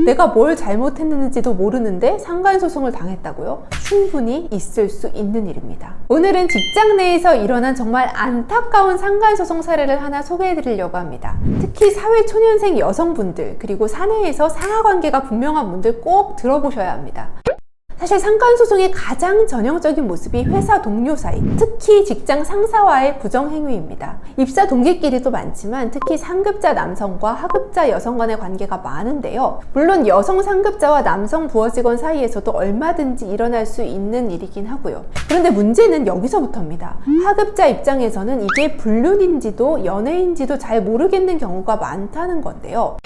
내가 뭘 잘못했는지도 모르는데 상간소송을 당했다고요? 충분히 있을 수 있는 일입니다. 오늘은 직장 내에서 일어난 정말 안타까운 상간소송 사례를 하나 소개해 드리려고 합니다. 특히 사회초년생 여성분들, 그리고 사내에서 상하관계가 분명한 분들 꼭 들어보셔야 합니다. 사실 상간소송의 가장 전형적인 모습이 회사 동료 사이, 특히 직장 상사와의 부정행위입니다. 입사 동기끼리도 많지만 특히 상급자 남성과 하급자 여성 간의 관계가 많은데요. 물론 여성 상급자와 남성 부하직원 사이에서도 얼마든지 일어날 수 있는 일이긴 하고요. 그런데 문제는 여기서부터입니다. 하급자 입장에서는 이게 불륜인지도 연애인지도 잘 모르겠는 경우가 많다는 건데요.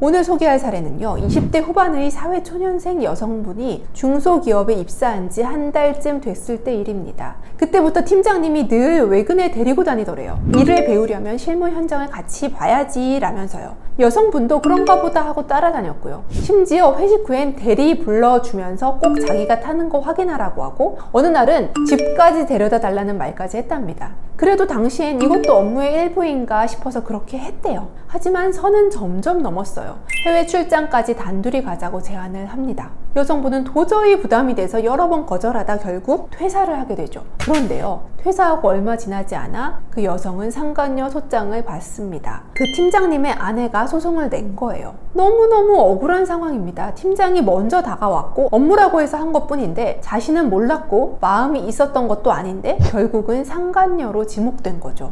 오늘 소개할 사례는요, 20대 후반의 사회초년생 여성분이 중소기업에 입사한 지 한 달쯤 됐을 때 일입니다. 그때부터 팀장님이 늘 외근에 데리고 다니더래요. 일을 배우려면 실무 현장을 같이 봐야지 라면서요. 여성분도 그런가 보다 하고 따라다녔고요. 심지어 회식 후엔 대리 불러주면서 꼭 자기가 타는 거 확인하라고 하고 어느 날은 집까지 데려다 달라는 말까지 했답니다. 그래도 당시엔 이것도 업무의 일부인가 싶어서 그렇게 했대요. 하지만 선은 점점 넘었어요. 해외 출장까지 단둘이 가자고 제안을 합니다. 여성분은 도저히 부담이 돼서 여러 번 거절하다 결국 퇴사를 하게 되죠. 그런데요, 퇴사하고 얼마 지나지 않아 그 여성은 상간녀 소장을 받습니다. 그 팀장님의 아내가 소송을 낸 거예요. 너무너무 억울한 상황입니다. 팀장이 먼저 다가왔고 업무라고 해서 한 것뿐인데 자신은 몰랐고 마음이 있었던 것도 아닌데 결국은 상간녀로 지목된 거죠.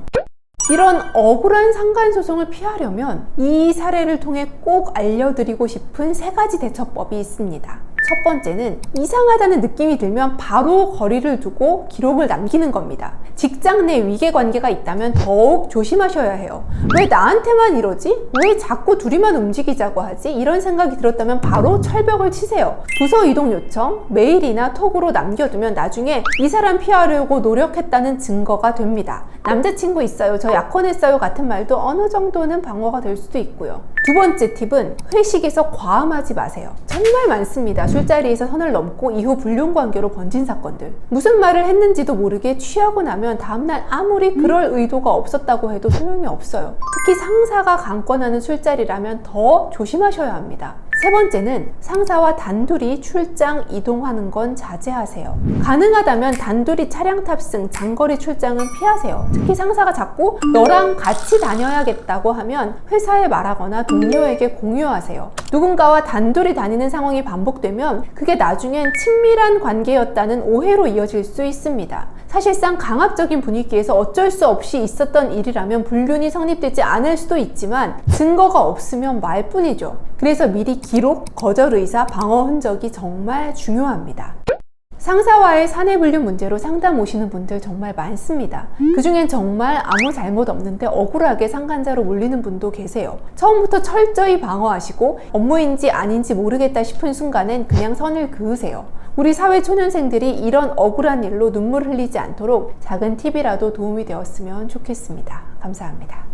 이런 억울한 상간소송을 피하려면 이 사례를 통해 꼭 알려드리고 싶은 3가지 대처법이 있습니다. 첫 번째는 이상하다는 느낌이 들면 바로 거리를 두고 기록을 남기는 겁니다. 직장 내 위계관계가 있다면 더욱 조심하셔야 해요. 왜 나한테만 이러지? 왜 자꾸 둘이만 움직이자고 하지? 이런 생각이 들었다면 바로 철벽을 치세요. 부서 이동 요청, 메일이나 톡으로 남겨두면 나중에 이 사람 피하려고 노력했다는 증거가 됩니다. 남자친구 있어요, 저 약혼했어요 같은 말도 어느 정도는 방어가 될 수도 있고요. 두 번째 팁은 회식에서 과음하지 마세요. 정말 많습니다. 술자리에서 선을 넘고 이후 불륜 관계로 번진 사건들. 무슨 말을 했는지도 모르게 취하고 나면 다음날 아무리 그럴 의도가 없었다고 해도 소용이 없어요. 특히 상사가 강권하는 술자리라면 더 조심하셔야 합니다. 세 번째는 상사와 단둘이 출장 이동하는 건 자제하세요. 가능하다면 단둘이 차량 탑승, 장거리 출장은 피하세요. 특히 상사가 자꾸 너랑 같이 다녀야겠다고 하면 회사에 말하거나 동료에게 공유하세요. 누군가와 단둘이 다니는 상황이 반복되면 그게 나중엔 친밀한 관계였다는 오해로 이어질 수 있습니다. 사실상 강압적인 분위기에서 어쩔 수 없이 있었던 일이라면 불륜이 성립되지 않을 수도 있지만 증거가 없으면 말뿐이죠. 그래서 미리 기록, 거절 의사, 방어 흔적이 정말 중요합니다. 상사와의 사내 불륜 문제로 상담 오시는 분들 정말 많습니다. 그중엔 정말 아무 잘못 없는데 억울하게 상간자로 몰리는 분도 계세요. 처음부터 철저히 방어하시고 업무인지 아닌지 모르겠다 싶은 순간엔 그냥 선을 그으세요. 우리 사회 초년생들이 이런 억울한 일로 눈물 흘리지 않도록 작은 팁이라도 도움이 되었으면 좋겠습니다. 감사합니다.